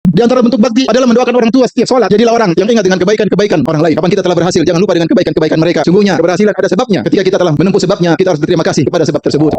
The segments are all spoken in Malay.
Di antara bentuk bakti adalah mendoakan orang tua setiap sholat. Jadilah orang yang ingat dengan kebaikan-kebaikan orang lain. Kapan kita telah berhasil, jangan lupa dengan kebaikan-kebaikan mereka. Sungguhnya keberhasilan ada sebabnya. Ketika kita telah menempuh sebabnya, kita harus berterima kasih kepada sebab tersebut.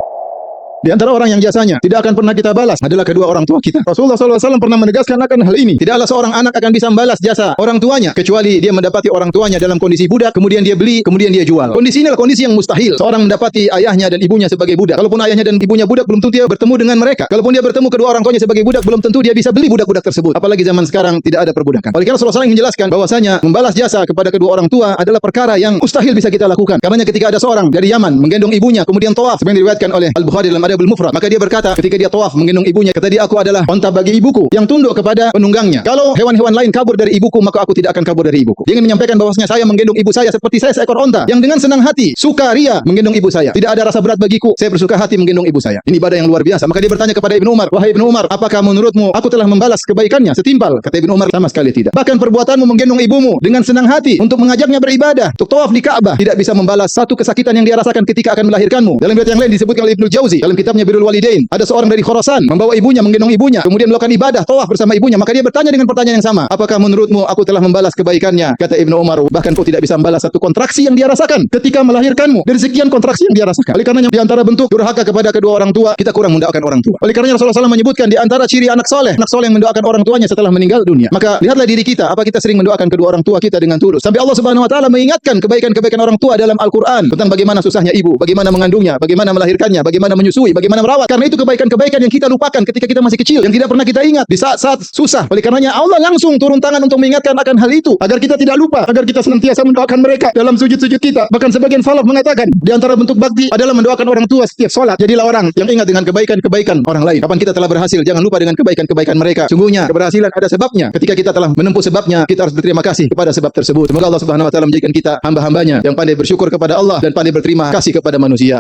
Di antara orang yang jasanya tidak akan pernah kita balas adalah kedua orang tua kita. Rasulullah SAW pernah menegaskan akan hal ini. Tidaklah seorang anak akan bisa membalas jasa orang tuanya kecuali dia mendapati orang tuanya dalam kondisi budak, kemudian dia beli, kemudian dia jual. Kondisi ini adalah kondisi yang mustahil. Seorang mendapati ayahnya dan ibunya sebagai budak. Kalaupun ayahnya dan ibunya budak, belum tentu dia bertemu dengan mereka. Kalaupun dia bertemu kedua orang tuanya sebagai budak, belum tentu dia bisa beli budak-budak tersebut. Apalagi zaman sekarang tidak ada perbudakan. Oleh karena Rasulullah SAW menjelaskan bahwasanya membalas jasa kepada kedua orang tua adalah perkara yang mustahil bisa kita lakukan. Karenanya ketika ada seorang dari Yaman menggendong ibunya kemudian tawaf, seperti diriwayatkan oleh Al-Bukhari dalam Adabul Mufrad, maka dia berkata ketika dia tawaf menggendong ibunya, kata dia, aku adalah onta bagi ibuku yang tunduk kepada penunggangnya. Kalau hewan-hewan lain kabur dari ibuku, maka aku tidak akan kabur dari ibuku. Dia ingin menyampaikan bahwasanya saya menggendong ibu saya seperti saya seekor onta yang dengan senang hati, sukaria menggendong ibu saya. Tidak ada rasa berat bagiku, saya bersuka hati menggendong ibu saya. Ini ibadah yang luar biasa. Maka dia bertanya kepada Ibnu Umar, wahai Ibnu Umar, apakah menurutmu aku telah membalas kebaikannya setimpal? Kata Ibnu Umar, sama sekali tidak. Bahkan perbuatanmu menggendong ibumu dengan senang hati untuk mengajaknya beribadah, untuk tawaf di Ka'bah, tidak bisa membalas satu kesakitan yang dia rasakan ketika akan melahirkanmu. Dalam riwayat yang lain disebutkan oleh Ibnu Jauzi dalam kitabnya Birrul Walidain, ada seorang dari Khurasan membawa ibunya, menggendong ibunya, kemudian melakukan ibadah tawaf bersama ibunya. Maka dia bertanya dengan pertanyaan yang sama, apakah menurutmu aku telah membalas kebaikannya? Kata Ibnu Umar, bahkan kau tidak bisa membalas satu kontraksi yang dia rasakan ketika melahirkanmu dari sekian kontraksi yang dia rasakan. Oleh karenanya di antara bentuk durhaka kepada kedua orang tua, kita kurang mendoakan orang tua. Oleh karenanya Rasulullah SAW menyebutkan di antara ciri anak soleh yang mendoakan orang tuanya setelah meninggal dunia. Maka lihatlah diri kita, apa kita sering mendoakan kedua orang tua kita dengan tulus. Sampai Allah Subhanahu wa taala mengingatkan kebaikan-kebaikan orang tua dalam Al-Qur'an tentang bagaimana susahnya ibu, bagaimana mengandungnya, bagaimana melahirkannya, bagaimana menyusui, bagaimana merawat. Karena itu kebaikan-kebaikan yang kita lupakan ketika kita masih kecil, yang tidak pernah kita ingat di saat-saat susah. Oleh karenanya Allah langsung turun tangan untuk mengingatkan akan hal itu agar kita tidak lupa, agar kita senantiasa mendoakan mereka dalam sujud-sujud kita. Bahkan sebagian salaf mengatakan di antara bentuk bakti adalah mendoakan orang tua setiap sholat. Jadilah orang yang ingat dengan kebaikan-kebaikan orang lain. Kapan kita telah berhasil, jangan lupa dengan kebaikan-kebaikan mereka. Sungguhnya keberhasilan ada sebabnya. Ketika kita telah menempuh sebabnya, kita harus berterima kasih kepada sebab tersebut. Semoga Allah Subhanahu wa taala menjadikan kita hamba-hambanya yang pandai bersyukur kepada Allah dan pandai berterima kasih kepada manusia.